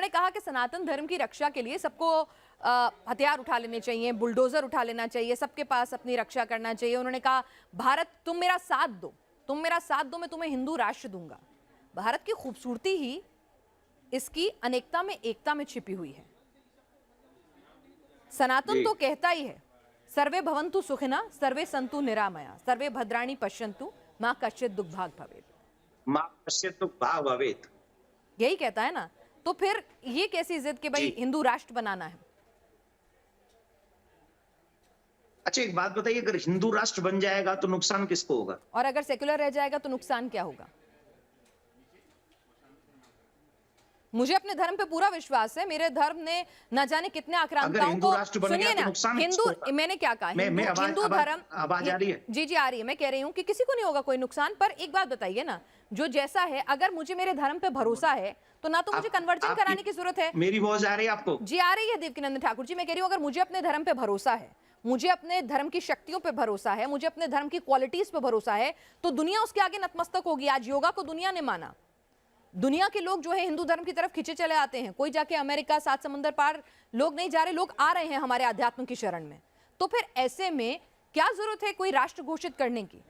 उन्होंने कहा कि सनातन धर्म की रक्षा के लिए सबको हथियार उठा लेने चाहिए, बुलडोजर उठा लेना चाहिए, सबके पास अपनी रक्षा करना चाहिए। उन्होंने कहा भारत तुम मेरा साथ दो, तुम मेरा साथ दो, मैं तुम्हें हिंदू राष्ट्र दूंगा। भारत की खूबसूरती ही इसकी अनेकता में एकता में छिपी हुई है। सनातन तो कहता ही है सर्वे भवन्तु सुखिनः सर्वे सन्तु निरामया सर्वे भद्राणि पश्यन्तु मां कश्चित् दुःखभाग् भवेत्, मां कश्चित् दुःखभाग् भवेत्, यही कहता है ना। तो फिर ये कैसी जिद कि भाई हिंदू राष्ट्र बनाना है? अच्छा एक बात बताइए, अगर हिंदू राष्ट्र बन जाएगा तो नुकसान किसको होगा? और अगर सेक्युलर रह जाएगा तो नुकसान क्या होगा? मुझे अपने धर्म पे पूरा विश्वास है। मेरे धर्म ने न जाने कितने आक्रांताओं को, सुनिए ना, हिंदू, मैंने क्या कहा, हिंदू धर्म, आवाज आ रही है? जी आ रही है। मैं कह रही हूँ कि किसी को नहीं होगा कोई नुकसान। पर एक बात बताइए ना, जो जैसा है, अगर मुझे मेरे धर्म पे भरोसा है तो ना तो मुझे कन्वर्जन कराने की जरूरत है। मेरी आवाज आ रही है आपको? जी आ रही है देवकीनंदन ठाकुर जी। मैं कह रही हूँ अगर मुझे अपने धर्म पे भरोसा है, मुझे अपने धर्म की शक्तियों पे भरोसा है, मुझे अपने धर्म की क्वालिटीज पे भरोसा है, तो दुनिया उसके आगे नतमस्तक होगी। आज योगा को दुनिया ने माना, दुनिया के लोग जो है हिंदू धर्म की तरफ खींचे चले आते हैं। कोई जाके अमेरिका, 7 समंदर पार लोग नहीं जा रहे, लोग आ रहे हैं हमारे अध्यात्म की शरण में। तो फिर ऐसे में क्या जरूरत है कोई राष्ट्र घोषित करने की?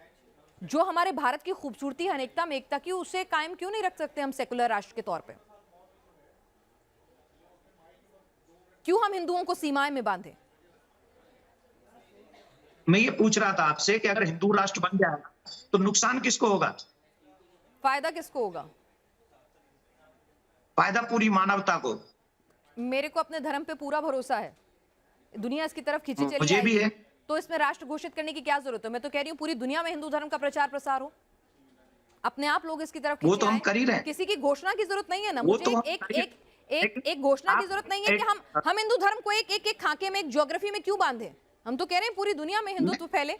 जो हमारे भारत की खूबसूरती, अनेकता में एकता की, उसे कायम क्यों नहीं रख सकते हम सेकुलर राष्ट्र के तौर पे? क्यों हम हिंदुओं को सीमाएं में बांधे? मैं ये पूछ रहा था आपसे कि अगर हिंदू राष्ट्र बन जाएगा तो नुकसान किसको होगा? फायदा किसको होगा? फायदा पूरी मानवता को। मेरे को अपने धर्म पे पूरा भरोसा है, दुनिया इसकी तरफ खींची चली मुझे भी है। तो इसमें राष्ट्र घोषित करने की क्या जरूरत है? मैं तो कह रही हूँ पूरी दुनिया में हिंदू धर्म का प्रचार प्रसार हो, अपने आप लोग इसकी तरफ वो तो हम कर ही रहे हैं। किसी की घोषणा की जरूरत नहीं है ना। वो मुझे तो एक घोषणा की जरूरत नहीं है कि हम हिंदू धर्म को एक खाके में, एक ज्योग्राफी में क्यों बांधे। हम तो कह रहे हैं पूरी दुनिया में हिंदुत्व फैले।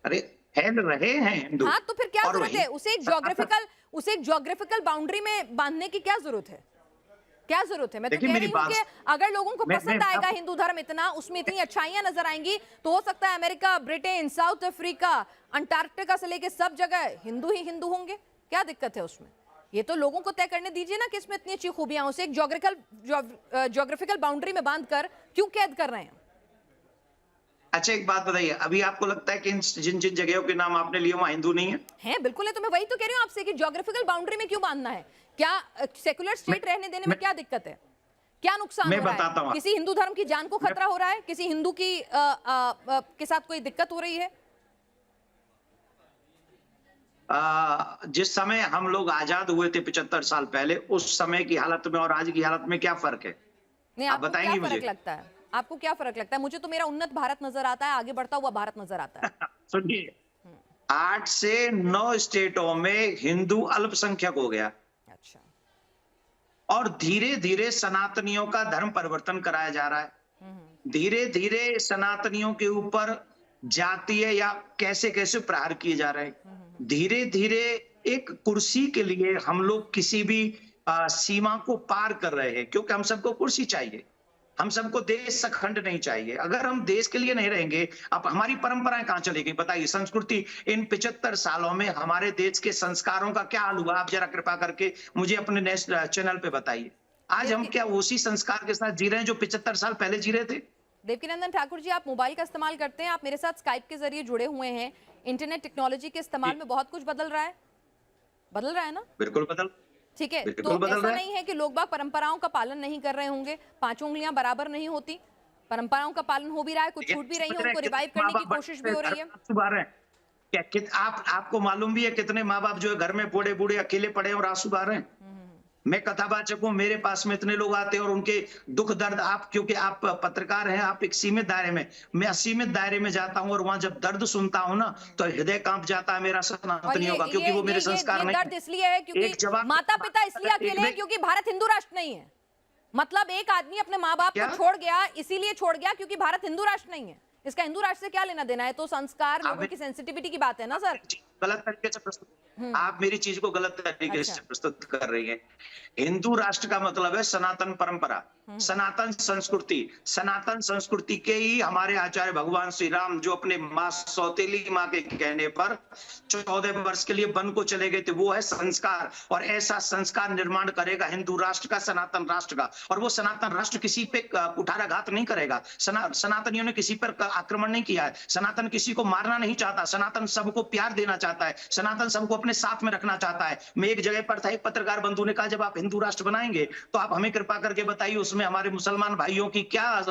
अरे फैल रहे हैं हिंदू। हाँ तो फिर क्या जरूरत है उसे एक ज्योग्राफिकल बाउंड्री में बांधने की? क्या जरूरत है? क्या जरूरत है? मैं तो कह रही हूँ कि अगर लोगों को पसंद आएगा हिंदू धर्म इतना, उसमें इतनी अच्छाइयां नजर आएंगी, तो हो सकता है America, Britain, south Africa, Antarctica से लेके सब जगह हिंदू ही हिंदू होंगे। क्या दिक्कत है उसमें? ये तो लोगों को तय करने दीजिए ना कि इसमें इतनी अच्छी खूबियां, उसे एक ज्योग्राफिकल बाउंड्री में बांध कर क्यों कैद कर रहे हैं? अच्छा एक बात बताइए, अभी आपको लगता है कि जिन जिन जगहों के नाम आपने लिए वहां हिंदू नहीं है? हैं, बिल्कुल है। तो मैं वही तो कह रही हूँ आपसे कि ज्योग्राफिकल बाउंड्री में क्यों बांधना है? क्या सेकुलर स्टेट रहने देने में क्या दिक्कत है? क्या नुकसान हो रहा है? किसी हिंदू धर्म की जान को खतरा हो रहा है? किसी हिंदू की के साथ कोई दिक्कत हो रही है? जिस समय हम लोग आजाद हुए थे 75 साल पहले, उस समय की हालत में और आज की हालत में क्या फर्क है? नहीं, आप बताएंगे मुझे? लगता है आपको क्या फर्क लगता है? मुझे तो मेरा उन्नत भारत नजर आता है, आगे बढ़ता हुआ भारत नजर आता है। सुनिए, 8 से 9 स्टेटों में हिंदू अल्पसंख्यक हो गया। अच्छा। और धीरे धीरे सनातनियों का धर्म परिवर्तन कराया जा रहा है। धीरे धीरे सनातनियों के ऊपर जातीय या कैसे कैसे प्रहार किए जा रहे हैं। धीरे धीरे एक कुर्सी के लिए हम लोग किसी भी सीमा को पार कर रहे हैं, क्योंकि हम सबको कुर्सी चाहिए, हम सबको देश अखंड नहीं चाहिए। अगर हम देश के लिए नहीं रहेंगे, अब हमारी परंपराएं कहां चलेगी? बताइए, संस्कृति इन 75 सालों में हमारे देश के संस्कारों का क्या हाल हुआ? आप जरा कृपा करके मुझे अपने नेशनल चैनल पे बताइए। आज हम क्या उसी संस्कार के साथ जी रहे हैं जो 75 साल पहले जी रहे थे? देवकीनंदन ठाकुर जी, आप मोबाइल का इस्तेमाल करते हैं, आप मेरे साथ स्काइप के जरिए जुड़े हुए हैं। इंटरनेट टेक्नोलॉजी के इस्तेमाल में बहुत कुछ बदल रहा है ना? बिल्कुल बदल, ठीक है। तो ऐसा नहीं है कि लोग बाग परंपराओं का पालन नहीं कर रहे होंगे, 5 उंगलियां बराबर नहीं होती, परंपराओं का पालन हो भी रहा है, कुछ छूट भी रही है, उनको रिवाइव करने की कोशिश भी हो रही है। क्या आपको मालूम भी है कितने माँ बाप जो है घर में बूढ़े बूढ़े अकेले पड़े और आंसू बहा रहे हैं? मैं कथावाचक हूं, मेरे पास में इतने लोग आते हैं और उनके दुख दर्द, आप क्योंकि आप पत्रकार हैं, आप एक सीमित दायरे में, मैं असीमित दायरे में जाता हूं और वहां जब दर्द सुनता हूं ना तो हृदय कांप जाता है मेरा सनातनियों का, क्योंकि वो मेरे संस्कार नहीं। दर्द इसलिए है क्योंकि माता पिता इसलिए अकेले हैं क्योंकि भारत हिंदू राष्ट्र नहीं है। मतलब एक आदमी अपने माँ बाप को छोड़ गया, इसीलिए छोड़ गया क्योंकि भारत हिंदू राष्ट्र नहीं है। इसका हिंदू राष्ट्र से क्या लेना देना है? तो संस्कार, लोगों की सेंसिटिविटी की बात है ना सर। गलत तरीके से प्रस्तुत, आप मेरी चीज को गलत तरीके अच्छा। से प्रस्तुत कर रही हैं। हिंदू राष्ट्र का मतलब है सनातन परंपरा, सनातन संस्कृति। सनातन संस्कृति के ही हमारे आचार्य भगवान श्री राम, जो अपने माँ सौतेली माँ के कहने पर 14 वर्ष के लिए वन को चले गए थे, वो है संस्कार। और ऐसा संस्कार निर्माण करेगा हिंदू राष्ट्र का, सनातन राष्ट्र का। और वो सनातन राष्ट्र किसी पे कुठाराघात नहीं करेगा। सनातनियों ने किसी पर आक्रमण नहीं किया है। सनातन किसी को मारना नहीं चाहता। सनातन सबको प्यार देना चाहता है। सनातन सबको अपने साथ में रखना चाहता है। मैं एक जगह पर था, एक पत्रकार बंधु ने कहा, जब आप हिंदू राष्ट्र बनाएंगे तो आप हमें कृपा करके बताइए उसमें हमारे मुसलमान भाइयों की क्या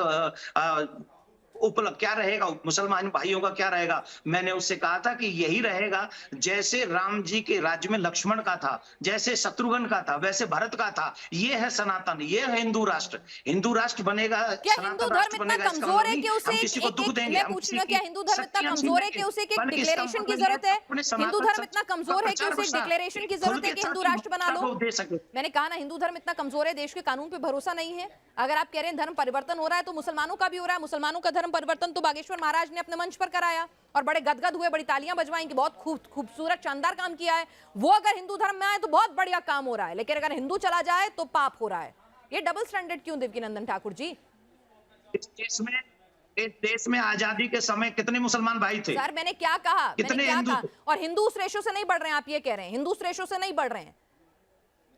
रहेगा, मुसलमान भाइयों का क्या रहेगा। मैंने उससे कहा था कि यही रहेगा जैसे राम जी के राज्य में लक्ष्मण का था, जैसे शत्रुघ्न का था, वैसे भरत का था। ये है सनातन, ये है हिंदू राष्ट्र। हिंदू राष्ट्र बनेगा, क्या हिंदू धर्म इतना कमजोर है कि उसे हम किसी को दुख देंगे, मैं पूछ रही हूँ, क्या हिंदू धर्म इतना कमजोर है कि उसे एक डिक्लेरेशन की जरूरत है? हिंदू धर्म इतना कमजोर है कि उसे एक डिक्लेरेशन की जरूरत है कि हिंदू राष्ट्र बना लो? मैंने कहा ना, हिंदू धर्म इतना कमजोर है, देश के कानून पे भरोसा नहीं है। अगर आप कह रहे हैं धर्म परिवर्तन हो रहा है, तो मुसलमानों का भी हो रहा है। मुसलमानों का धर्म परिवर्तन तो बागेश्वर महाराज ने अपने मंच पर कराया और बड़े गदगद हुए, बड़ी तालियां बजवाई कि बहुत खूबसूरत शानदार काम किया है। वो अगर हिंदू धर्म में आए तो बहुत बढ़िया काम हो रहा है, लेकिन अगर हिंदू चला जाए तो पाप हो रहा है। ये डबल स्टैंडर्ड क्यों देवकीनंदन ठाकुर जी? इस देश में आजादी के समय कितने मुसलमान भाई थे? सर मैंने क्या कहा, कितने हिंदू? और हिंदू उस रेशो से नहीं बढ़ रहे हैं, आप ये कह रहे हैं हिंदू उस रेशो से नहीं बढ़ रहे हैं।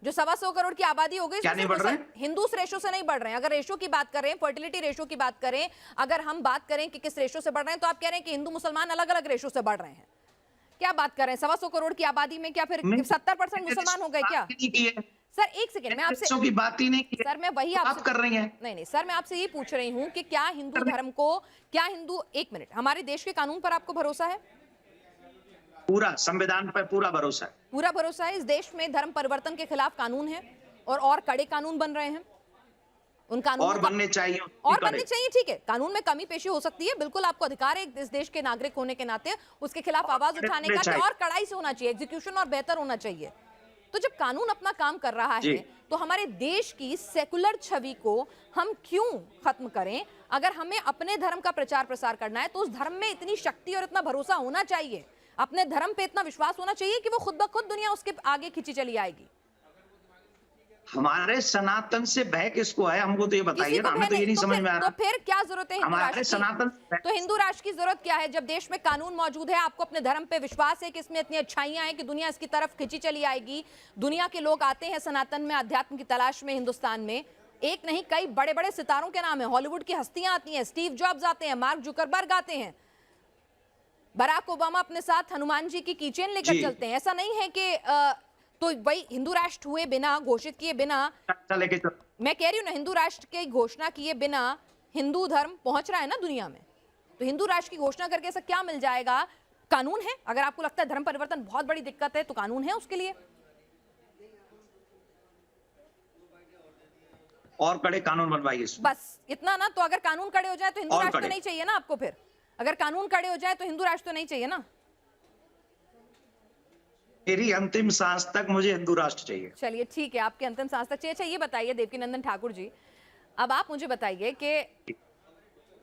जो 125 करोड़ की आबादी हो गई, क्या नहीं बढ़ रहे हैं? हिंदू उस रेशो से नहीं बढ़ रहे हैं। अगर रेशो की बात करें, फर्टिलिटी रेशो की बात करें, अगर हम बात करें कि किस रेशो से बढ़ रहे हैं, तो आप कह रहे हैं कि हिंदू मुसलमान अलग अलग रेशो से बढ़ रहे हैं। क्या बात कर रहे हैं? 125 करोड़ की आबादी में क्या फिर 70% मुसलमान हो गए क्या? सर एक सेकेंड, मैं आपसे की बात ही नहीं की। सर मैं वही आप कर रही हैं। नहीं सर, मैं आपसे ये पूछ रही हूँ कि क्या हिंदू धर्म को, एक मिनट, हमारे देश के कानून पर आपको भरोसा है? पूरा संविधान पर पूरा भरोसा है। पूरा भरोसा है। इस देश में धर्म परिवर्तन के खिलाफ कानून है और कड़े कानून बन रहे हैं। उन कानूनों और बनने चाहिए, और बनने चाहिए, ठीक है। कानून में कमी पेशी हो सकती है, बिल्कुल आपको अधिकार है इस देश के नागरिक होने के नाते उसके खिलाफ आवाज उठाने का, और कड़ाई से होना चाहिए, एग्जीक्यूशन और बेहतर होना चाहिए। तो जब कानून अपना काम कर रहा है तो हमारे देश की सेकुलर छवि को हम क्यों खत्म करें? अगर हमें अपने धर्म का प्रचार प्रसार करना है तो उस धर्म में इतनी शक्ति और इतना भरोसा होना चाहिए, अपने धर्म पे इतना विश्वास होना चाहिए कि वो खुद ब खुद दुनिया उसके आगे खींची चली आएगी। हमारे सनातन से बह किसको है, हमको तो ये बताइए ना, हमें तो ये नहीं समझ में आ रहा। तो फिर क्या जरूरत है हिंदू राष्ट्र की? तो हिंदू राष्ट्र की जरूरत क्या है जब देश में कानून मौजूद है? आपको अपने धर्म पे विश्वास है कि इसमें इतनी अच्छाइयां हैं कि दुनिया इसकी तरफ खिंची चली आएगी। दुनिया के लोग आते हैं सनातन में, अध्यात्म की तलाश में हिंदुस्तान में। एक नहीं, कई बड़े बड़े सितारों के नाम है, हॉलीवुड की हस्तियां आती हैं, स्टीव जॉब्स आते हैं, मार्क जुकरबर्ग आते हैं, बराक ओबामा अपने साथ हनुमान जी की कीचेन लेकर चलते हैं। ऐसा नहीं है कि तो वही हिंदू राष्ट्र हुए बिना, घोषित किए बिना, मैं कह रही हूँ ना, हिंदू राष्ट्र की घोषणा किए बिना हिंदू धर्म पहुंच रहा है ना दुनिया में। तो हिंदू राष्ट्र की घोषणा करके ऐसा क्या मिल जाएगा? कानून है। अगर आपको लगता है धर्म परिवर्तन बहुत बड़ी दिक्कत है तो कानून है उसके लिए। और कड़े कानून बनवाइए, बस इतना ना। तो अगर कानून कड़े हो जाए तो हिंदू राष्ट्र तो नहीं चाहिए ना आपको? फिर अगर कानून कड़े हो जाए तो हिंदू राष्ट्र तो नहीं चाहिए ना? मेरी अंतिम सांस तक मुझे हिंदू राष्ट्र चाहिए। चलिए ठीक है, आपके अंतिम सांस तक चाहिए। अच्छा ये बताइए देवकीनंदन ठाकुर जी, अब आप मुझे बताइए कि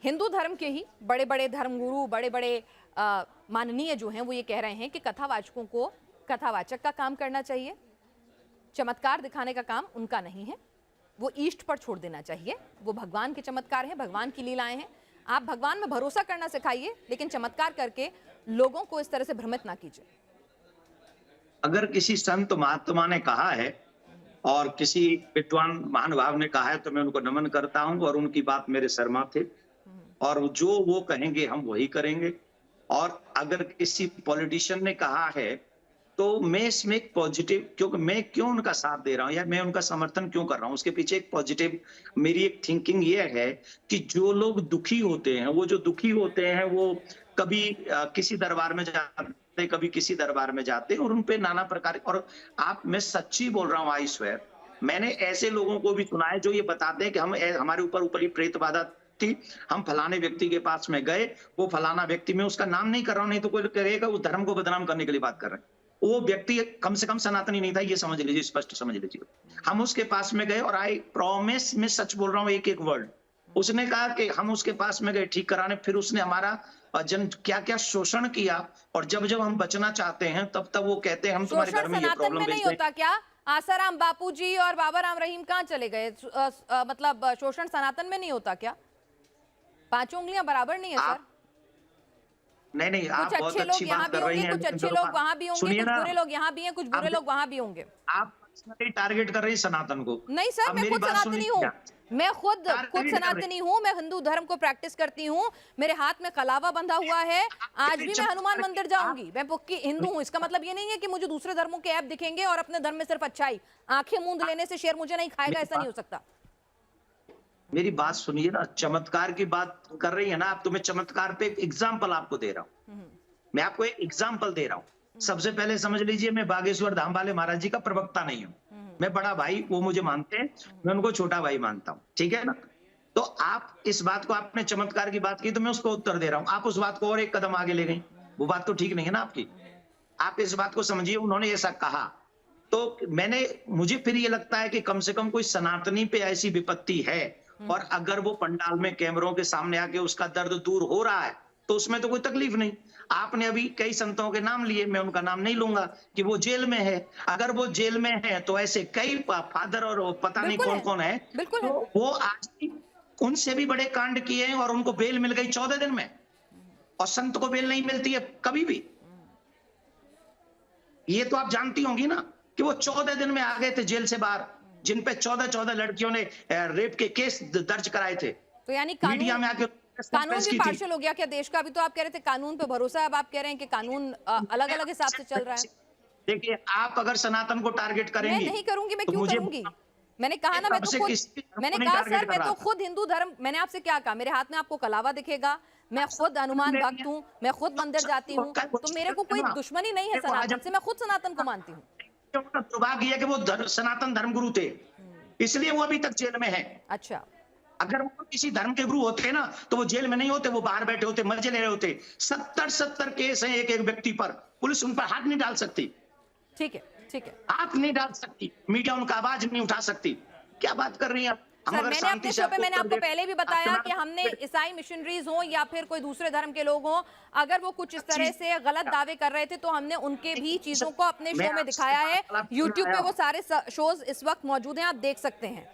हिंदू धर्म के ही बड़े बड़े धर्मगुरु, बड़े बड़े माननीय जो हैं, वो ये कह रहे हैं कि कथावाचकों को कथावाचक का काम करना चाहिए, चमत्कार दिखाने का काम उनका नहीं है, वो ईष्ट पर छोड़ देना चाहिए। वो भगवान के चमत्कार हैं, भगवान की लीलाएं हैं। आप भगवान में भरोसा करना सिखाइए, लेकिन चमत्कार करके लोगों को इस तरह से भ्रमित ना कीजिए। अगर किसी संत महात्मा ने कहा है और किसी विद्वान महानुभाव ने कहा है तो मैं उनको नमन करता हूं और उनकी बात मेरे सर माथे, और जो वो कहेंगे हम वही करेंगे। और अगर किसी पॉलिटिशियन ने कहा है तो मैं इसमें एक पॉजिटिव, क्योंकि मैं क्यों उनका साथ दे रहा हूं या मैं उनका समर्थन क्यों कर रहा हूं, उसके पीछे एक पॉजिटिव मेरी एक थिंकिंग ये है कि जो लोग दुखी होते हैं, वो जो दुखी होते हैं वो कभी किसी दरबार में जाते, कभी किसी दरबार में जाते और उनपे नाना प्रकार, और मैं सच्ची बोल रहा हूँ, आई स्वेयर, मैंने ऐसे लोगों को भी सुना है जो ये बताते हैं कि हमारे ऊपर ऊपरी प्रेत बाधा थी, हम फलाने व्यक्ति के पास में गए, वो फलाना व्यक्ति, मैं उसका नाम नहीं कर रहा हूँ, नहीं तो कोई कहेगा उस धर्म को बदनाम करने के लिए बात कर रहे हैं। वो व्यक्ति कम से कम सनातनी नहीं था, ये समझ लीजिए, स्पष्ट समझ लीजिए। हम उसके पास में गए और आई प्रॉमिस, मैं सच बोल रहा हूँ, एक एक वर्ड, उसने कहा कि हम उसके पास में गए ठीक कराने, फिर उसने हमारा जन क्या क्या शोषण किया, और जब जब हम बचना चाहते हैं तब तब वो कहते हैं हम तुम्हारे घर शोषण में ये सनातन प्रॉब्लम में भेज नहीं दें। होता क्या? आसाराम बापूजी और बाबा राम रहीम कहाँ चले गए? मतलब शोषण सनातन में नहीं होता क्या? पांचों उंगलियां बराबर नहीं है सर? आप नहीं नहीं, आप कुछ बहुत अच्छे अच्छी लोग यहाँ बात भी कर रही होंगे, हैं, कुछ लेकिन अच्छे देखो लोग वहां भी होंगे, सुनिए कुछ ना, बुरे लोग यहाँ भी हैं, कुछ बुरे आप लोग वहां भी होंगे। आप पर्सनली टारगेट कर रही हैं सनातन को। नहीं सर, अब मैं मेरी खुद बात सनातनी हूँ। सुनिए, मैं खुद टारगेट कर रही सनातनी हूँ। मैं हिंदू धर्म को प्रैक्टिस करती हूँ। मेरे हाथ में कलावा बंधा हुआ है। आज भी मैं हनुमान मंदिर जाऊंगी। मैं पक्की हिंदू हूँ। इसका मतलब ये नहीं है कि मुझे दूसरे धर्मों के ऐप दिखेंगे और अपने धर्म में सिर्फ अच्छाई। आंखें मूंद लेने से शेर मुझे नहीं खाएगा, ऐसा नहीं हो सकता। मेरी बात सुनिए ना, चमत्कार की बात कर रही है ना आप, तो मैं चमत्कार पे एक एग्जाम्पल आपको दे रहा हूँ। मैं आपको एक एग्जाम्पल दे रहा हूँ। सबसे पहले समझ लीजिए, मैं बागेश्वर धाम वाले महाराज जी का प्रवक्ता नहीं हूँ। मैं बड़ा भाई, वो मुझे मानते हैं, मैं उनको छोटा भाई मानता हूँ, ठीक है ना। तो आप इस बात को, आपने चमत्कार की बात की तो मैं उसको उत्तर दे रहा हूँ, आप उस बात को और एक कदम आगे ले गई। वो बात तो ठीक नहीं है ना आपकी। आप इस बात को समझिए, उन्होंने ऐसा कहा तो मुझे फिर ये लगता है कि कम से कम कोई सनातनी पे ऐसी विपत्ति है, और अगर वो पंडाल में कैमरों के सामने आके उसका दर्द दूर हो रहा है तो उसमें तो कोई तकलीफ नहीं। आपने अभी कई संतों के नाम लिए, मैं उनका नाम नहीं लूंगा कि वो जेल में है। अगर वो जेल में है तो ऐसे कई फादर और पता नहीं बिल्कुल कौन है, कौन है, बिल्कुल है। तो वो आज भी उनसे भी बड़े कांड किए हैं और उनको बेल मिल गई 14 दिन में, और संत को बेल नहीं मिलती है कभी भी। ये तो आप जानती होंगी ना कि वो 14 दिन में आ गए थे जेल से बाहर, जिन पे 14 लड़कियों ने रेप के केस दर्ज कराए थे। तो यानी मीडिया में आके कानून प्रेस भी की थी। पार्शियल हो गया क्या देश का? अभी तो आप कह रहे थे कानून पे भरोसा है, अब आप कह रहे हैं कि कानून अलग अलग हिसाब से चल रहा है। देखिए, आप अगर सनातन को टारगेट मैं करेंगी नहीं करूंगी, मैं तो क्यों मुझे करूंगी? मैंने कहा ना, मैं कब तो से खुद, किसी धर्म मैंने को नहीं कहा टारगेट सर कर मैं रहा तो था। खुद हिंदू धर्म, मैंने आपसे क्या कहा? मेरे हाथ में आपको कलावा दिखेगा, मैं खुद हनुमान भक्त हूँ, मैं खुद मंदिर जाती हूँ, तो मेरे को कोई दुश्मनी नहीं है सनातन से। मैं खुद सनातन को मानती हूँ। उनका दुर्भाग्य है कि वो सनातन धर्म गुरु थे, इसलिए वो अभी तक जेल में है। अच्छा, अगर वो किसी धर्म के गुरु होते ना तो वो जेल में नहीं होते, वो बाहर बैठे होते, मजे ले रहे होते। 70 केस हैं एक एक व्यक्ति पर, पुलिस उन पर हाथ नहीं डाल सकती, ठीक है, ठीक है। हाथ नहीं डाल सकती, मीडिया उनका आवाज नहीं उठा सकती। क्या बात कर रही हैं आप? हम सर, अगर मैंने शांति अपने से शो पे मैंने उत्तर आपको दे- पहले भी आप बताया कि सनातन- हमने ईसाई मिशनरीज हो या फिर कोई दूसरे धर्म के लोग हो, अगर वो कुछ इस तरह से गलत दावे कर रहे थे तो हमने उनके भी चीजों को अपने मैं शो में आपसे दिखाया है। वार्तालाप करना यूट्यूब आया पे वो हूं। सारे शोज इस वक्त मौजूद हैं, आप देख सकते हैं।